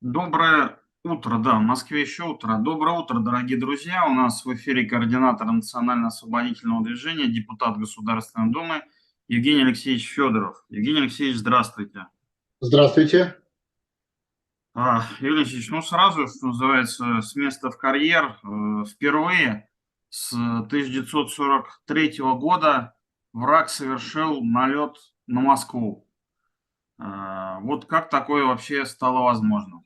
Доброе утро, да, в Москве еще утро. Доброе утро, дорогие друзья. У нас в эфире координатор Национально-освободительного движения, депутат Государственной Думы Евгений Алексеевич Федоров. Евгений Алексеевич, здравствуйте. Здравствуйте. Евгений Алексеевич, ну сразу, что называется, с места в карьер. Впервые с 1943 года враг совершил налет на Москву. Вот как такое вообще стало возможно?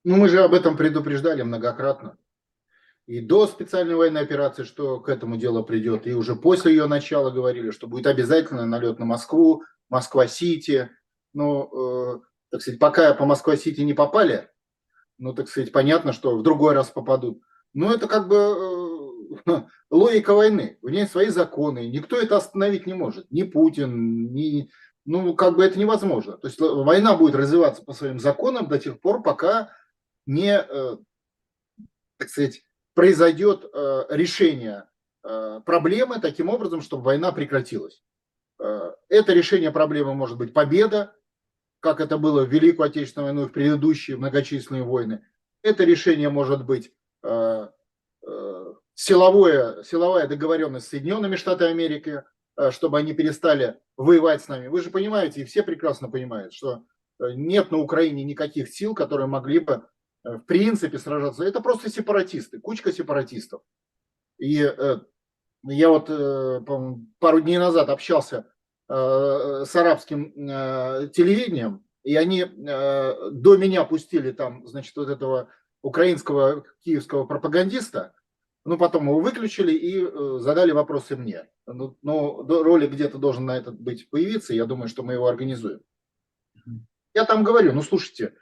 Ну, мы же об этом предупреждали многократно. И до специальной военной операции, что к этому делу придет, и уже после ее начала говорили, что будет обязательно налет на Москву, Москва-Сити. Но, так сказать, пока по Москва-Сити не попали, ну, так сказать, понятно, что в другой раз попадут. Но это как бы логика войны. В ней свои законы. Никто это остановить не может. Ни Путин, ни... Ну, как бы это невозможно. То есть война будет развиваться по своим законам до тех пор, пока не, так сказать, произойдет решение проблемы таким образом, чтобы война прекратилась. Это решение проблемы может быть победа, как это было в Великую Отечественную войну и в предыдущие многочисленные войны. Это решение может быть силовая договоренность с Соединенными Штатами Америки, чтобы они перестали воевать с нами. Вы же понимаете, и все прекрасно понимают, что нет на Украине никаких сил, которые могли бы в принципе сражаться. Это просто сепаратисты, кучка сепаратистов. И я вот пару дней назад общался с арабским телевидением, и они до меня пустили там, значит, вот этого украинского киевского пропагандиста, ну, потом его выключили и задали вопросы мне. Но ролик где-то должен на этот быть появиться, я думаю, что мы его организуем. Я там говорю, ну, слушайте,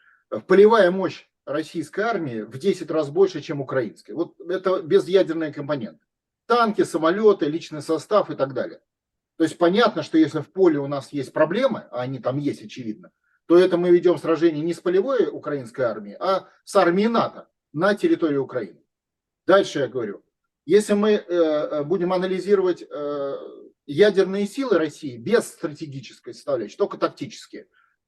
полевая мощь российской армии в 10 раз больше, чем украинской. Вот это без ядерной компоненты. Танки, самолеты, личный состав и так далее. То есть понятно, что если в поле у нас есть проблемы, а они там есть, очевидно, то это мы ведем сражение не с полевой украинской армией, а с армией НАТО на территории Украины. Дальше я говорю, если мы будем анализировать ядерные силы России без стратегической составляющей, только тактические,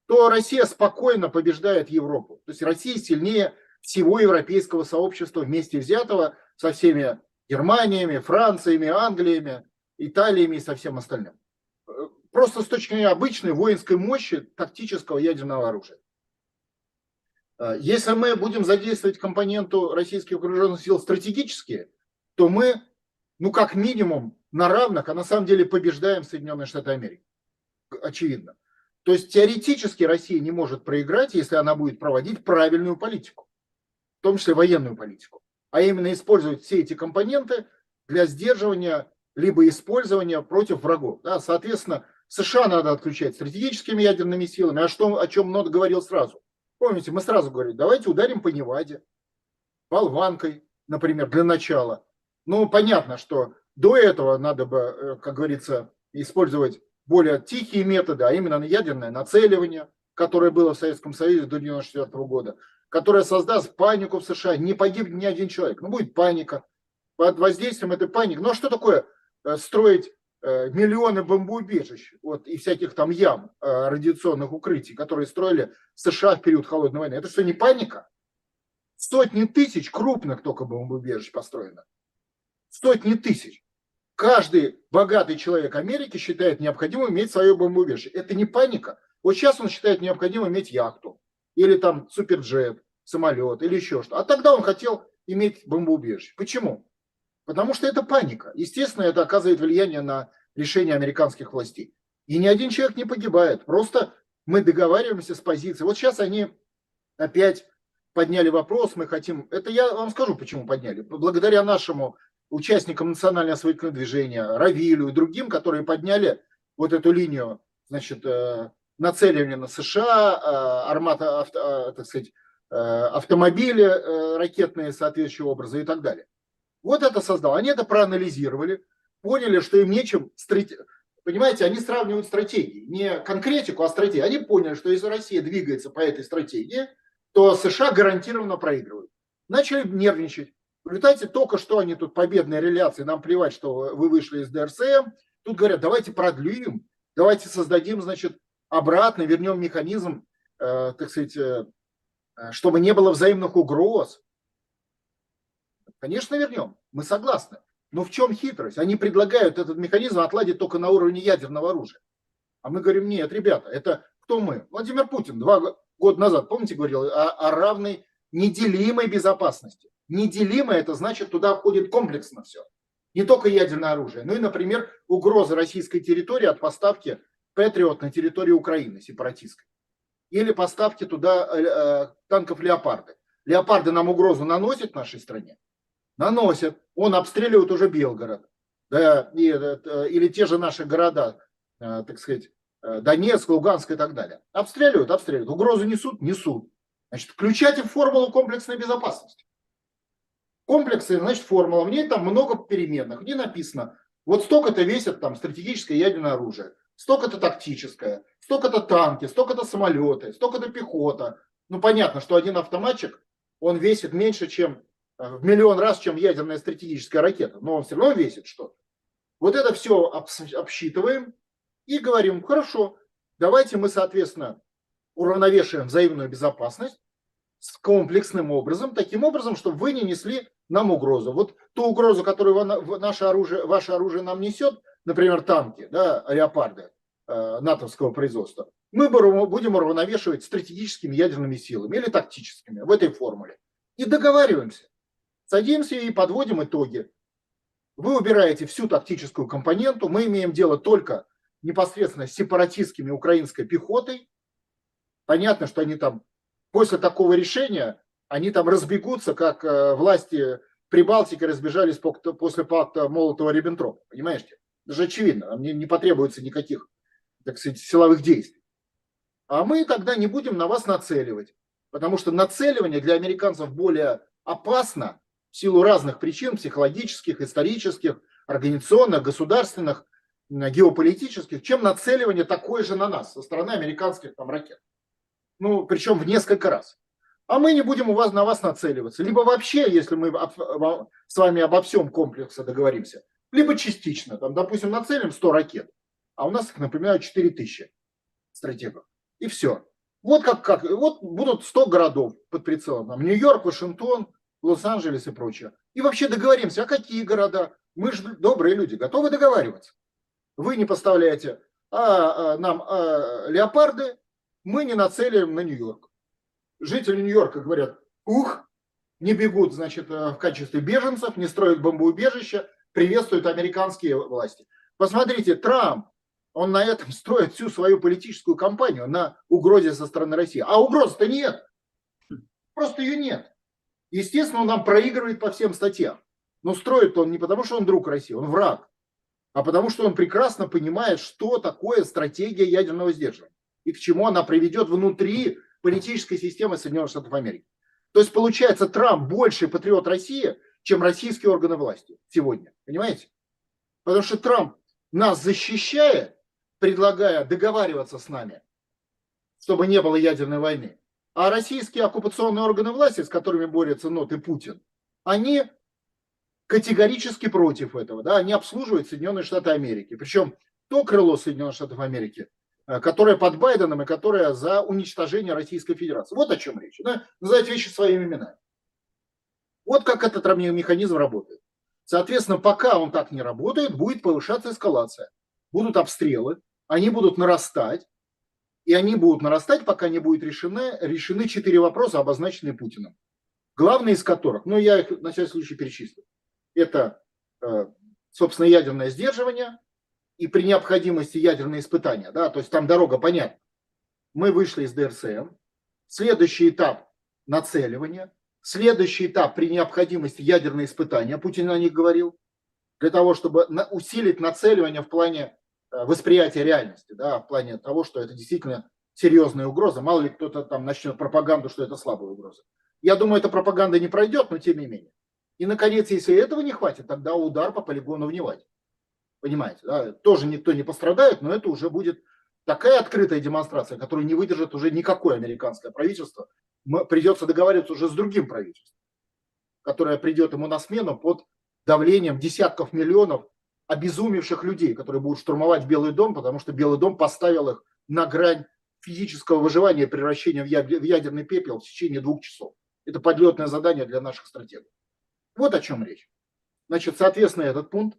то Россия спокойно побеждает Европу. То есть Россия сильнее всего европейского сообщества вместе взятого со всеми Германиями, Франциями, Англиями, Италиями и со всем остальным. Просто с точки зрения обычной воинской мощи тактического ядерного оружия. Если мы будем задействовать компоненту российских вооруженных сил стратегические, то мы, ну, как минимум, на равных, а на самом деле побеждаем Соединенные Штаты Америки. Очевидно. То есть теоретически Россия не может проиграть, если она будет проводить правильную политику, в том числе военную политику, а именно использовать все эти компоненты для сдерживания либо использования против врагов. Да, соответственно, США надо отключать стратегическими ядерными силами, о чем много говорил сразу. Помните, мы сразу говорили, давайте ударим по Неваде, болванкой, например, для начала. Ну, понятно, что до этого надо бы, как говорится, использовать более тихие методы, а именно ядерное нацеливание, которое было в Советском Союзе до 1994 года, которое создаст панику в США, не погибнет ни один человек, но будет паника. Под воздействием этой паники. Ну, а что такое строить миллионы бомбоубежищ вот, и всяких там ям радиационных укрытий, которые строили США в период Холодной войны? Это что, не паника? Сотни тысяч крупных только бомбоубежищ построено. Сотни тысяч. Каждый богатый человек Америки считает необходимым иметь свое бомбоубежище. Это не паника. Вот сейчас он считает необходимым иметь яхту. Или там суперджет, самолет, или еще что. А тогда он хотел иметь бомбоубежище. Почему? Потому что это паника. Естественно, это оказывает влияние на решение американских властей. И ни один человек не погибает. Просто мы договариваемся с позицией. Вот сейчас они опять подняли вопрос, мы хотим... Это я вам скажу, почему подняли. Благодаря нашему участникам национально-освободительного движения, Равилю и другим, которые подняли вот эту линию, значит, нацеливания на США, армата, так сказать, автомобили ракетные соответствующего образа и так далее. Вот это создал. Они это проанализировали, поняли, что им нечем... Понимаете, они сравнивают стратегии. Не конкретику, а стратегию. Они поняли, что если Россия двигается по этой стратегии, то США гарантированно проигрывают. Начали нервничать. В результате только что они тут победные реляции, нам плевать, что вы вышли из ДРСМ. Тут говорят, давайте продлим, давайте создадим, значит, обратно, вернем механизм, так сказать, чтобы не было взаимных угроз. Конечно, вернем, мы согласны. Но в чем хитрость? Они предлагают этот механизм отладить только на уровне ядерного оружия. А мы говорим, нет, ребята, это кто мы? Владимир Путин 2 года назад, помните, говорил о равной неделимой безопасности. Неделимое, это значит, туда входит комплексно все. Не только ядерное оружие, но и, например, угроза российской территории от поставки Патриот на территорию Украины, сепаратистской. Или поставки туда танков «Леопарды». «Леопарды» нам угрозу наносят в нашей стране? Наносят. Он обстреливает уже Белгород. Да, или те же наши города, так сказать, Донецк, Луганск и так далее. Обстреливают, обстреливают. Угрозу несут, несут. Значит, включайте формулу комплексной безопасности. Комплексы, значит, формула. В ней там много переменных. В ней написано, вот столько-то весит там стратегическое ядерное оружие, столько-то тактическое, столько-то танки, столько-то самолеты, столько-то пехота. Ну, понятно, что один автоматчик, он весит меньше, чем в миллион раз, чем ядерная стратегическая ракета. Но он все равно весит что-то. Вот это все обсчитываем и говорим, хорошо, давайте мы, соответственно, уравновешиваем взаимную безопасность с комплексным образом, таким образом, чтобы вы не несли нам угрозу. Вот ту угрозу, которую ваше оружие нам несет, например, танки, да, «Леопарды» натовского производства, мы будем уравновешивать стратегическими ядерными силами или тактическими в этой формуле. И договариваемся. Садимся и подводим итоги. Вы убираете всю тактическую компоненту, мы имеем дело только непосредственно с сепаратистскими украинской пехотой. Понятно, что они там после такого решения, они там разбегутся, как власти Прибалтики разбежались после пакта Молотова-Риббентропа. Понимаете? Это же очевидно, мне не потребуется никаких, так сказать, силовых действий. А мы тогда не будем на вас нацеливать, потому что нацеливание для американцев более опасно в силу разных причин, психологических, исторических, организационных, государственных, геополитических, чем нацеливание такое же на нас со стороны американских там ракет. Ну, причем в несколько раз. А мы не будем на вас нацеливаться. Либо вообще, если мы с вами обо всем комплексе договоримся, либо частично. Там, допустим, нацелим 100 ракет, а у нас их, например, 4000 стратегов. И все. Вот вот будут 100 городов под прицелом. Там, Нью-Йорк, Вашингтон, Лос-Анджелес и прочее. И вообще договоримся, а какие города? Мы же добрые люди, готовы договариваться. Вы не поставляете нам «Леопарды», мы не нацелим на Нью-Йорк. Жители Нью-Йорка говорят, не бегут, значит, в качестве беженцев, не строят бомбоубежища, приветствуют американские власти. Посмотрите, Трамп, он на этом строит всю свою политическую кампанию, на угрозе со стороны России. А угрозы-то нет. Просто ее нет. Естественно, он нам проигрывает по всем статьям. Но строит он не потому, что он друг России, он враг, а потому что он прекрасно понимает, что такое стратегия ядерного сдерживания и к чему она приведет внутри политической системы Соединенных Штатов Америки. То есть, получается, Трамп больше патриот России, чем российские органы власти сегодня. Понимаете? Потому что Трамп нас защищает, предлагая договариваться с нами, чтобы не было ядерной войны. А российские оккупационные органы власти, с которыми борются НОТ и Путин, они категорически против этого. Да? Они обслуживают Соединенные Штаты Америки. Причем то крыло Соединенных Штатов Америки, которая под Байденом и которая за уничтожение Российской Федерации. Вот о чем речь. Да? Называть вещи своими именами. Вот как этот механизм работает. Соответственно, пока он так не работает, будет повышаться эскалация. Будут обстрелы, они будут нарастать. И они будут нарастать, пока не будут решены 4 вопроса, обозначенные Путиным. Главные из которых, ну я их на всякий случай перечислю. Это, собственно, ядерное сдерживание, и при необходимости ядерные испытания, да, то есть там дорога понятна. Мы вышли из ДРСМ, следующий этап нацеливания, следующий этап при необходимости ядерные испытания, Путин о них говорил, для того, чтобы усилить нацеливание в плане восприятия реальности, да, в плане того, что это действительно серьезная угроза, мало ли кто-то там начнет пропаганду, что это слабая угроза. Я думаю, эта пропаганда не пройдет, но тем не менее. И, наконец, если этого не хватит, тогда удар по полигону в Неваде. Понимаете, да? Тоже никто не пострадает, но это уже будет такая открытая демонстрация, которую не выдержит уже никакое американское правительство. Придется договариваться уже с другим правительством, которое придет ему на смену под давлением десятков миллионов обезумевших людей, которые будут штурмовать Белый дом, потому что Белый дом поставил их на грань физического выживания и превращения в ядерный пепел в течение 2 часов. Это подлетное задание для наших стратегов. Вот о чем речь. Значит, соответственно, этот пункт.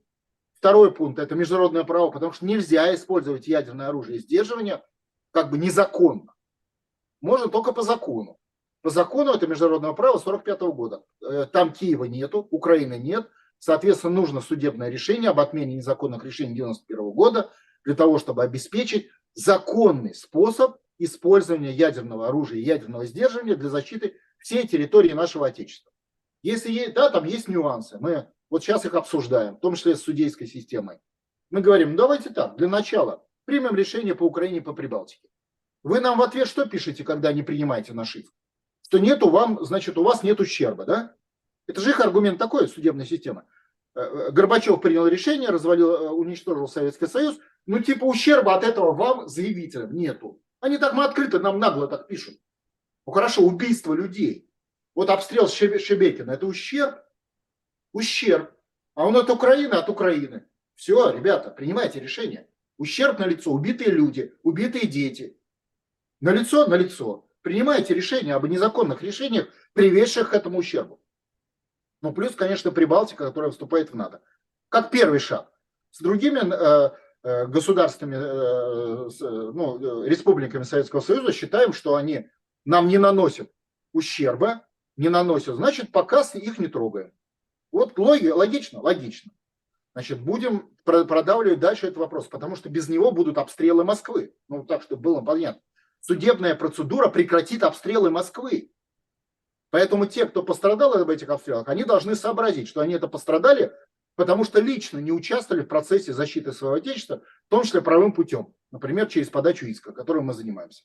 Второй пункт – это международное право, потому что нельзя использовать ядерное оружие сдерживания как бы незаконно. Можно только по закону. По закону это международное право 1945 года. Там Киева нету, Украины нет. Соответственно, нужно судебное решение об отмене незаконных решений 1991 года для того, чтобы обеспечить законный способ использования ядерного оружия и ядерного сдерживания для защиты всей территории нашего Отечества. Если есть, да, там есть нюансы, мы вот сейчас их обсуждаем, в том числе с судейской системой. Мы говорим, ну давайте так, для начала примем решение по Украине, по Прибалтике. Вы нам в ответ что пишете, когда не принимаете нашивку? Что нету вам, значит, у вас нет ущерба, да? Это же их аргумент такой, судебная система. Горбачев принял решение, уничтожил Советский Союз, ну типа ущерба от этого вам, заявителям, нету. Они так мы открыто, нам нагло так пишут. Ну хорошо, убийство людей. Вот обстрел Шебекина, это ущерб? Ущерб. А он от Украины, от Украины. Все, ребята, принимайте решение. Ущерб налицо, убитые люди, убитые дети. Налицо, налицо. Принимайте решение об незаконных решениях, приведших к этому ущербу. Ну, плюс, конечно, Прибалтика, которая вступает в НАТО. Как первый шаг. С другими государствами, республиками Советского Союза считаем, что они нам не наносят ущерба, не наносят, значит, пока их не трогаем. Вот логично, логично. Значит, будем продавливать дальше этот вопрос, потому что без него будут обстрелы Москвы. Ну, так, чтобы было понятно. Судебная процедура прекратит обстрелы Москвы. Поэтому те, кто пострадал об этих обстрелах, они должны сообразить, что они это пострадали, потому что лично не участвовали в процессе защиты своего отечества, в том числе правовым путем. Например, через подачу иска, которым мы занимаемся.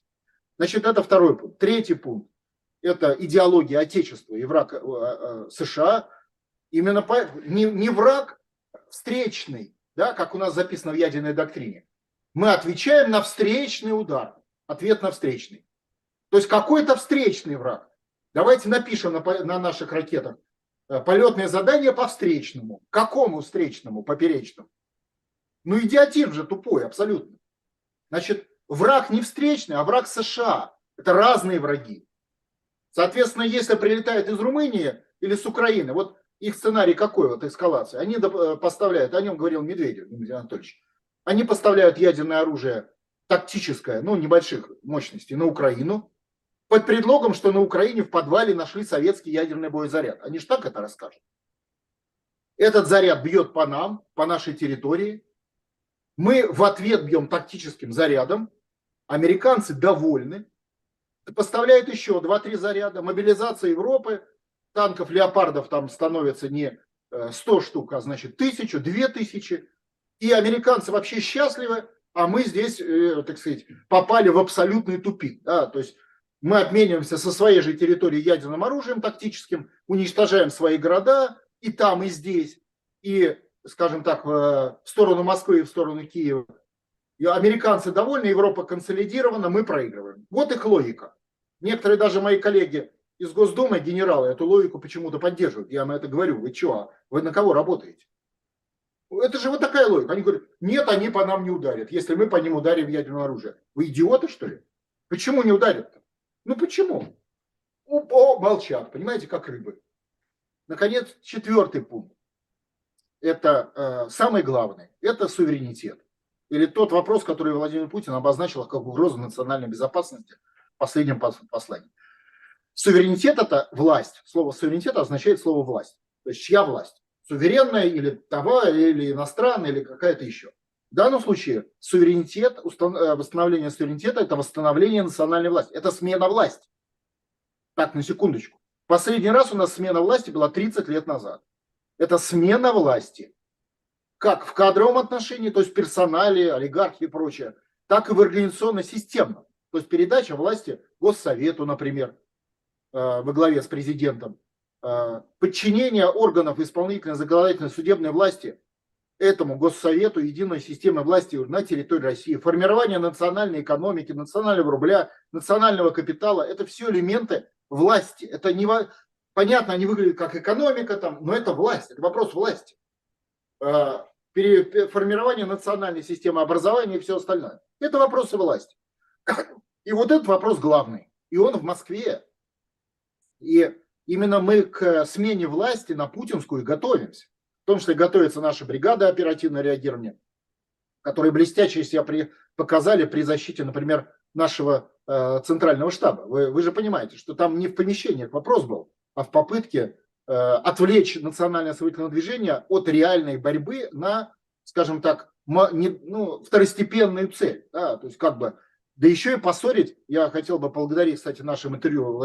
Значит, это второй пункт. Третий пункт. Это идеология Отечества и враг США. Именно не враг встречный, да, как у нас записано в ядерной доктрине. Мы отвечаем на встречный удар. Ответ на встречный. То есть какой-то встречный враг. Давайте напишем на наших ракетах полетное задание по встречному. Какому встречному? Поперечному. Ну идиотизм же тупой, абсолютно. Значит, враг не встречный, а враг США. Это разные враги. Соответственно, если прилетает из Румынии или с Украины, вот их сценарий какой, вот эскалации, они поставляют, о нем говорил Медведев, Дмитрий Анатольевич, они поставляют ядерное оружие тактическое, ну, небольших мощностей на Украину, под предлогом, что на Украине в подвале нашли советский ядерный боезаряд. Они же так это расскажут. Этот заряд бьет по нам, по нашей территории. Мы в ответ бьем тактическим зарядом. Американцы довольны. Поставляют еще 2-3 заряда. Мобилизация Европы. Танков леопардов там становится не 100 штук, а значит 1000, 2000. И американцы вообще счастливы, а мы здесь, так сказать, попали в абсолютный тупик. Да? То есть мы обмениваемся со своей же территории ядерным оружием тактическим, уничтожаем свои города и там, и здесь, и, скажем так, в сторону Москвы и в сторону Киева. И американцы довольны, Европа консолидирована, мы проигрываем. Вот их логика. Некоторые даже мои коллеги из Госдумы, генералы, эту логику почему-то поддерживают. Я на это говорю, вы что, вы на кого работаете? Это же вот такая логика. Они говорят, нет, они по нам не ударят, если мы по ним ударим ядерное оружие. Вы идиоты, что ли? Почему не ударят-то? Ну почему? Молчат, понимаете, как рыбы. Наконец, 4-й пункт. Это самый главный. Это суверенитет. Или тот вопрос, который Владимир Путин обозначил как угрозу национальной безопасности в последнем послании. Суверенитет – это власть. Слово суверенитет означает слово власть. То есть чья власть? Суверенная или товар, или иностранная, или какая-то еще. В данном случае суверенитет, восстановление суверенитета – это восстановление национальной власти. Это смена власти. Так, на секундочку. Последний раз у нас смена власти была 30 лет назад. Это смена власти. Как в кадровом отношении, то есть персонале, олигархи и прочее, так и в организационно-системном. То есть передача власти Госсовету, например, во главе с президентом. Подчинение органов исполнительной, законодательной, судебной власти этому Госсовету, единой системы власти на территории России, формирование национальной экономики, национального рубля, национального капитала, это все элементы власти. Это не понятно, они выглядят как экономика, там, но это власть, это вопрос власти. Формирование национальной системы образования и все остальное. Это вопросы власти. И вот этот вопрос главный. И он в Москве. И именно мы к смене власти на путинскую готовимся. В том числе готовится наша бригада оперативного реагирования, которые блестяще себя показали при защите, например, нашего центрального штаба. Вы же понимаете, что там не в помещениях вопрос был, а в попытке отвлечь национальное освободительное движение от реальной борьбы на, скажем так, второстепенную цель. Да, то есть как бы, да еще и поссорить. Я хотел бы поблагодарить, кстати, нашим интервью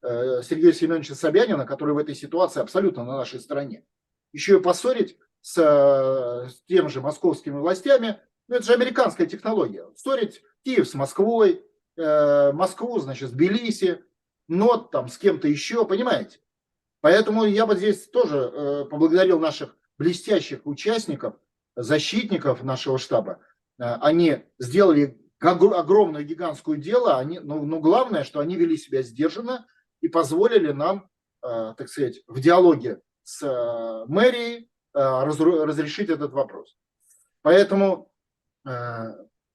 Сергея Семеновича Собянина, который в этой ситуации абсолютно на нашей стороне. Еще и поссорить с тем же московскими властями, ну, это же американская технология. Ссорить Киев с Москвой, Москву, значит, с Тбилиси, НОТ там с кем-то еще, понимаете? Поэтому я бы здесь тоже поблагодарил наших блестящих участников, защитников нашего штаба. Они сделали огромное, гигантское дело, но главное, что они вели себя сдержанно и позволили нам, так сказать, в диалоге с мэрией разрешить этот вопрос. Поэтому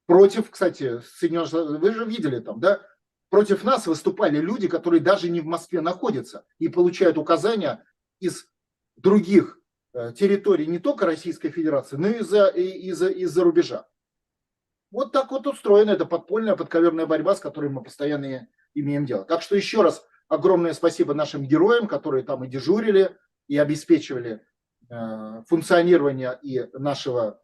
против, кстати, Соединенных Штатов, вы же видели там, да, против нас выступали люди, которые даже не в Москве находятся и получают указания из других территорий не только Российской Федерации, но и из-за рубежа. Вот так вот устроена эта подпольная, подковерная борьба, с которой мы постоянно имеем дело. Так что еще раз огромное спасибо нашим героям, которые там и дежурили, и обеспечивали функционирование и нашего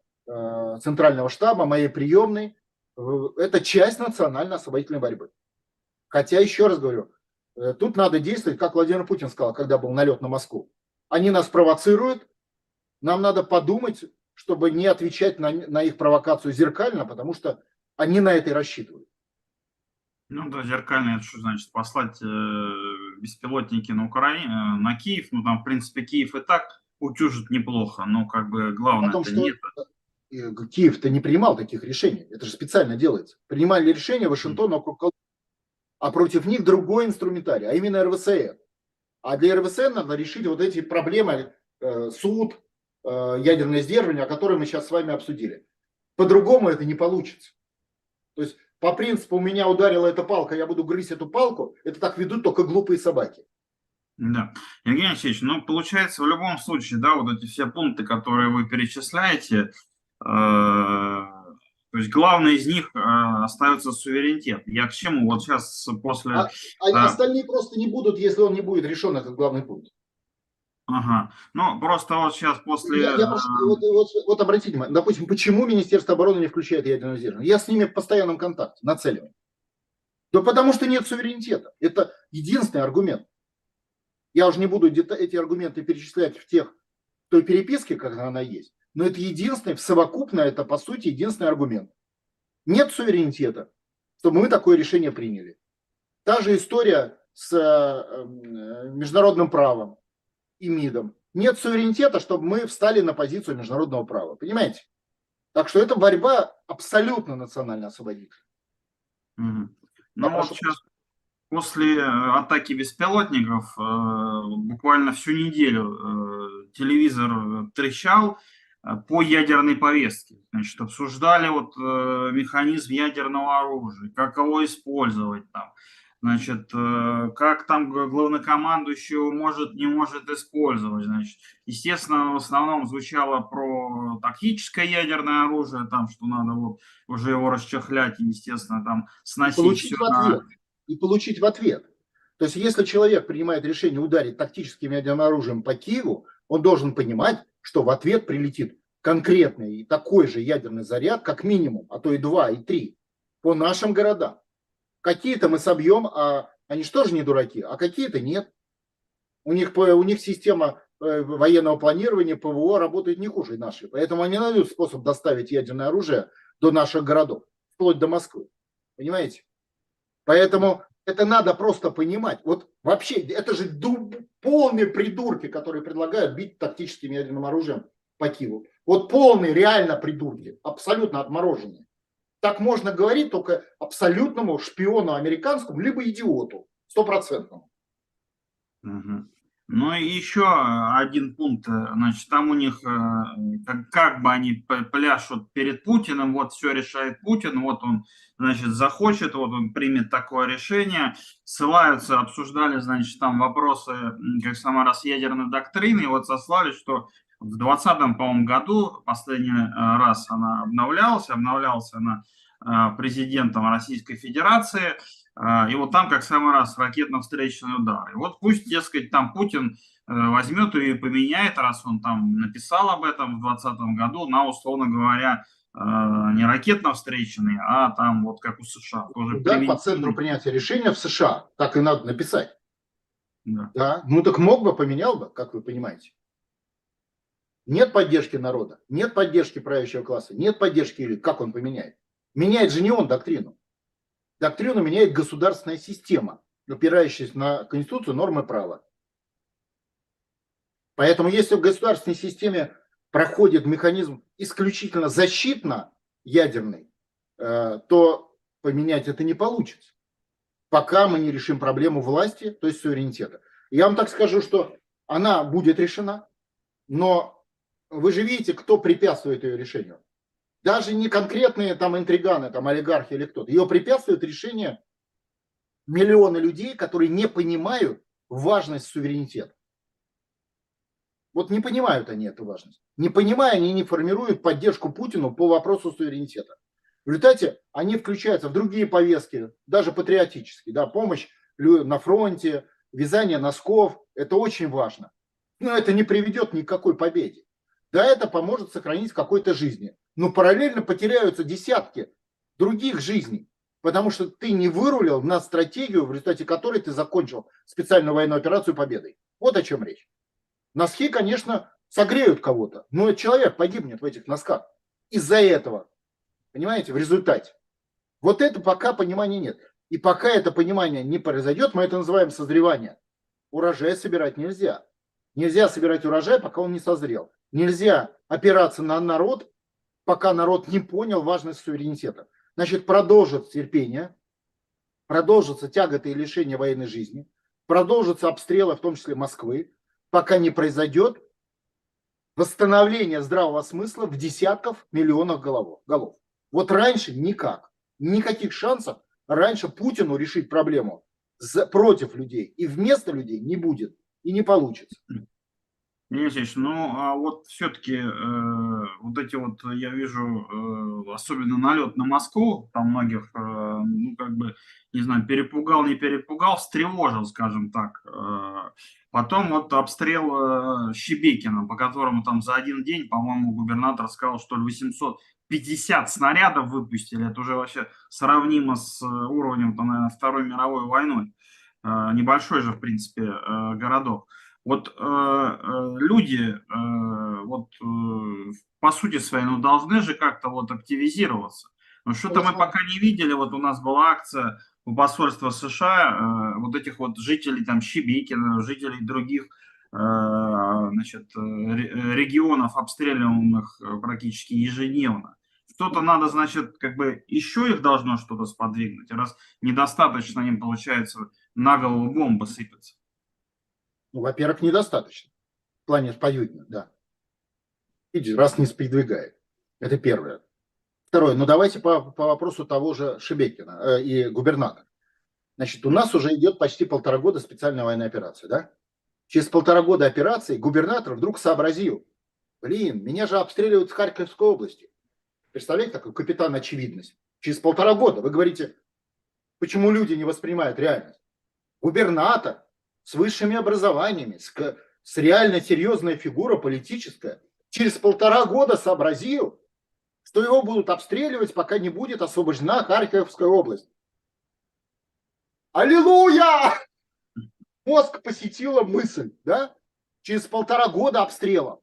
центрального штаба, моей приемной. Это часть национально-освободительной борьбы. Хотя, еще раз говорю, тут надо действовать, как Владимир Путин сказал, когда был налет на Москву. Они нас провоцируют, нам надо подумать, чтобы не отвечать на их провокацию зеркально, потому что они на это и рассчитывают. Ну да, зеркально, это что значит? Послать беспилотники на Украину, на Киев. Ну там, в принципе, Киев и так утюжит неплохо, но как бы главное это нет. Киев-то не принимал таких решений, это же специально делается. Принимали решения Вашингтон вокруг, а против них другой инструментарий, а именно РВСН. А для РВСН надо решить вот эти проблемы, суд, ядерное сдерживание, о котором мы сейчас с вами обсудили. По-другому это не получится. То есть по принципу, у меня ударила эта палка, я буду грызть эту палку, это так ведут только глупые собаки. Да. Евгений Алексеевич, ну, получается, в любом случае, да, вот эти все пункты, которые вы перечисляете, то есть главный из них остается суверенитет. Я к чему? Вот сейчас после... Остальные просто не будут, если он не будет решен, этот главный пункт. Ага. Ну, просто вот сейчас после... Вот обратите внимание, допустим, почему Министерство обороны не включает ядерное сдерживание? Я с ними в постоянном контакте, нацеливаю. Да потому что нет суверенитета. Это единственный аргумент. Я уже не буду эти аргументы перечислять в той переписке, как она есть, но это единственный, совокупно это, по сути, единственный аргумент. Нет суверенитета, чтобы мы такое решение приняли. Та же история с международным правом и МИДом. Нет суверенитета, чтобы мы встали на позицию международного права. Понимаете? Так что это борьба абсолютно национально-освободительная. Ну вот сейчас после атаки беспилотников буквально всю неделю телевизор трещал по ядерной повестке. Значит, обсуждали вот механизм ядерного оружия, как его использовать там. Значит, как там главнокомандующий может, не может использовать. Значит, естественно, в основном звучало про тактическое ядерное оружие, там, что надо вот уже его расчехлять и, естественно, там сносить все и получить в ответ. То есть, если человек принимает решение ударить тактическим ядерным оружием по Киеву, он должен понимать, что в ответ прилетит конкретный и такой же ядерный заряд, как минимум, а то и 2, и 3, по нашим городам. Какие-то мы собьем, а они же тоже не дураки, а какие-то нет. У них система военного планирования, ПВО работает не хуже нашей. Поэтому они найдут способ доставить ядерное оружие до наших городов, вплоть до Москвы. Понимаете? Поэтому это надо просто понимать. Вот вообще, это же полные придурки, которые предлагают бить тактическим ядерным оружием по Киеву. Вот полные реально придурки, абсолютно отмороженные. Так можно говорить только абсолютному шпиону американскому, либо идиоту, стопроцентному. Угу. Ну и еще один пункт, значит, там у них, как бы они пляшут перед Путиным, вот все решает Путин, вот он, значит, захочет, вот он примет такое решение, ссылаются, обсуждали, значит, там вопросы, как сама раз ядерной доктрины, и вот сослались, что в 2020, по-моему, году последний раз она обновлялась она президентом Российской Федерации, и вот там как самый раз ракетно-встречный удар. И вот пусть, дескать, там Путин возьмет и поменяет, раз он там написал об этом в 2020 году, на, условно говоря, не ракетно-встречный, а там вот как у США, тоже Удар по центру превентивный. принятия решения в США. Так и надо написать. Да. Да. Ну так мог бы, поменял бы, как вы понимаете. Нет поддержки народа, нет поддержки правящего класса, нет поддержки элит. Как он поменяет? Меняет же не он доктрину. Доктрину меняет государственная система, опирающаяся на Конституцию, нормы права. Поэтому если в государственной системе проходит механизм исключительно защитно-ядерный, то поменять это не получится, пока мы не решим проблему власти, то есть суверенитета. Я вам так скажу, что она будет решена, но вы же видите, кто препятствует ее решению. Даже не конкретные там интриганы, там олигархи или кто-то. Ее препятствует решение миллионы людей, которые не понимают важность суверенитета. Вот не понимают они эту важность. Не понимая, они не формируют поддержку Путину по вопросу суверенитета. В результате они включаются в другие повестки, даже патриотические. Да, помощь на фронте, вязание носков. Это очень важно. Но это не приведет ни к какой победе. Да, это поможет сохранить какой-то жизни. Но параллельно потеряются десятки других жизней. Потому что ты не вырулил на стратегию, в результате которой ты закончил специальную военную операцию победой. Вот о чем речь. Носки, конечно, согреют кого-то, но человек погибнет в этих носках из-за этого. Понимаете, в результате. Вот это пока понимания нет. И пока это понимание не произойдет, мы это называем созревание. Урожай собирать нельзя. Нельзя собирать урожай, пока он не созрел. Нельзя опираться на народ, пока народ не понял важность суверенитета. Значит, продолжится терпение, продолжатся тяготы и лишения военной жизни, продолжатся обстрелы, в том числе Москвы, пока не произойдет восстановление здравого смысла в десятков миллионов голов. Вот раньше никак. Никаких шансов раньше Путину решить проблему против людей и вместо людей не будет и не получится. Евгений Алексеевич, ну а вот все-таки вот эти вот, я вижу, особенно налет на Москву, там многих, ну как бы, не знаю, перепугал, не перепугал, встревожил, скажем так. Потом вот обстрел Шебекина, по которому там за один день, по-моему, губернатор сказал, что 850 снарядов выпустили. Это уже вообще сравнимо с уровнем, там, наверное, Второй мировой войной. Небольшой же, в принципе, городок. Вот люди, вот по сути своей, ну, должны же как-то вот активизироваться. Но что-то мы пока не видели. Вот у нас была акция у посольства США, вот этих вот жителей там Шебекина, жителей других значит, регионов, обстреливаемых практически ежедневно. Что-то надо, значит, как бы еще их должно что-то сподвигнуть, раз недостаточно им, получается, на голову бомбы сыпятся. Ну, во-первых, недостаточно. В плане поютно, да. Видите, раз не сподвигает. Это первое. Второе. Ну, давайте по вопросу того же Шебекина и губернатора. Значит, у нас уже идет почти 1,5 года специальная военная операция, да? Через 1,5 года операции губернатор вдруг сообразил: блин, меня же обстреливают в Харьковской области. Представляете, такой капитан очевидность. Через 1,5 года вы говорите, почему люди не воспринимают реальность. Губернатор с высшими образованиями, с реально серьезная фигура политическая, через 1,5 года сообразил, что его будут обстреливать, пока не будет освобождена Харьковская область. Аллилуйя! Мозг посетила мысль, да? Через 1,5 года обстрела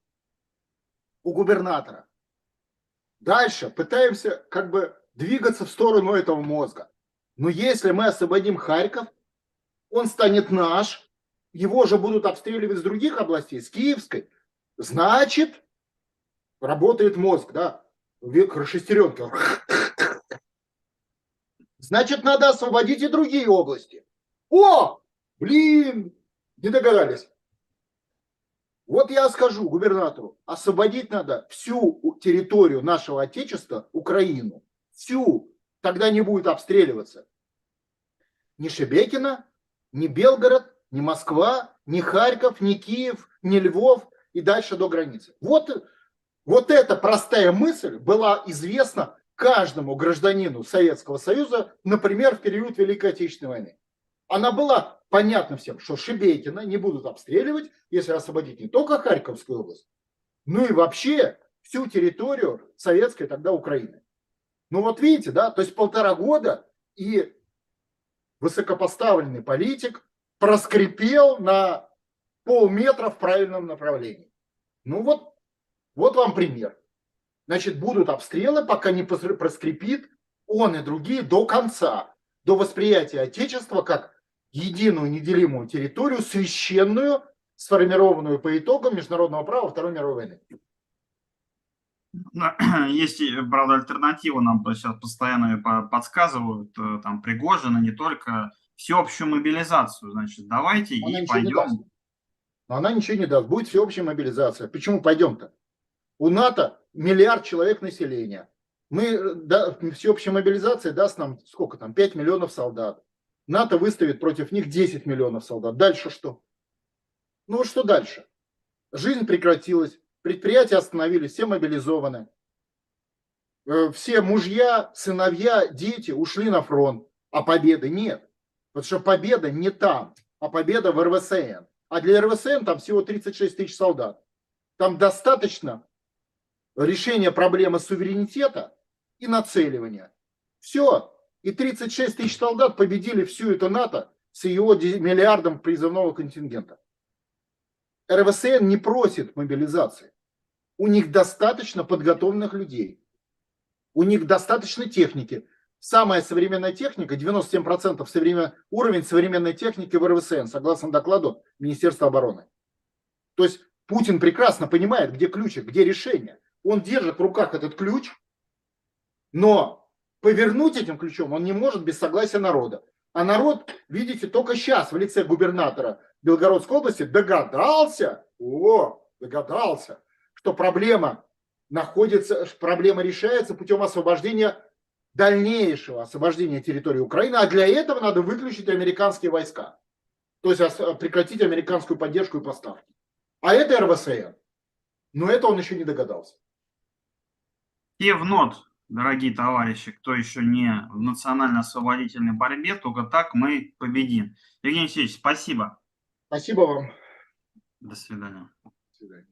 у губернатора. Дальше пытаемся как бы двигаться в сторону этого мозга. Но если мы освободим Харьков, он станет наш, его же будут обстреливать с других областей, с Киевской. Значит, работает мозг, да, шестеренки. Значит, надо освободить и другие области. О, блин, не догадались. Вот я скажу губернатору, освободить надо всю территорию нашего Отечества, Украину, всю, тогда не будет обстреливаться ни Шебекино, ни Белгород, ни Москва, ни Харьков, ни Киев, ни Львов и дальше до границы. Вот эта простая мысль была известна каждому гражданину Советского Союза, например, в период Великой Отечественной войны. Она была понятна всем, что Шебекино не будут обстреливать, если освободить не только Харьковскую область, но и вообще всю территорию советской тогда Украины. Ну вот видите, да, то есть 1,5 года и высокопоставленный политик проскрипел на полметра в правильном направлении. Ну вот вам пример. Значит, будут обстрелы, пока не проскрипит он и другие до конца, до восприятия Отечества как единую неделимую территорию, священную, сформированную по итогам международного права Второй мировой войны. Есть, правда, альтернатива, нам сейчас постоянно подсказывают, там, Пригожина, не только, всеобщую мобилизацию, значит, давайте Она и ничего не даст. пойдем. Но она ничего не даст, будет всеобщая мобилизация. Почему пойдем-то? У НАТО 1 миллиард человек населения. Всеобщая мобилизация даст нам сколько там, 5 миллионов солдат. НАТО выставит против них 10 миллионов солдат. Дальше что? Ну вот что дальше? Жизнь прекратилась, предприятия остановились, все мобилизованы. Все мужья, сыновья, дети ушли на фронт, а победы нет. Потому что победа не там, а победа в РВСН. А для РВСН там всего 36 тысяч солдат. Там достаточно решения проблемы суверенитета и нацеливания. Все. И 36 тысяч солдат победили всю эту НАТО с его миллиардом призывного контингента. РВСН не просит мобилизации. У них достаточно подготовленных людей. У них достаточно техники. Самая современная техника, 97% уровень современной техники в РВСН, согласно докладу Министерства обороны. То есть Путин прекрасно понимает, где ключик, где решение. Он держит в руках этот ключ, но повернуть этим ключом он не может без согласия народа. А народ, видите, только сейчас в лице губернатора Белгородской области догадался, что проблема решается путем освобождения, дальнейшего освобождения территории Украины, а для этого надо выключить американские войска. То есть прекратить американскую поддержку и поставки. А это РВСН. Но это он еще не догадался. И вновь, дорогие товарищи, кто еще не в национально-освободительной борьбе, только так мы победим. Евгений Алексеевич, спасибо. Спасибо вам. До свидания. До свидания.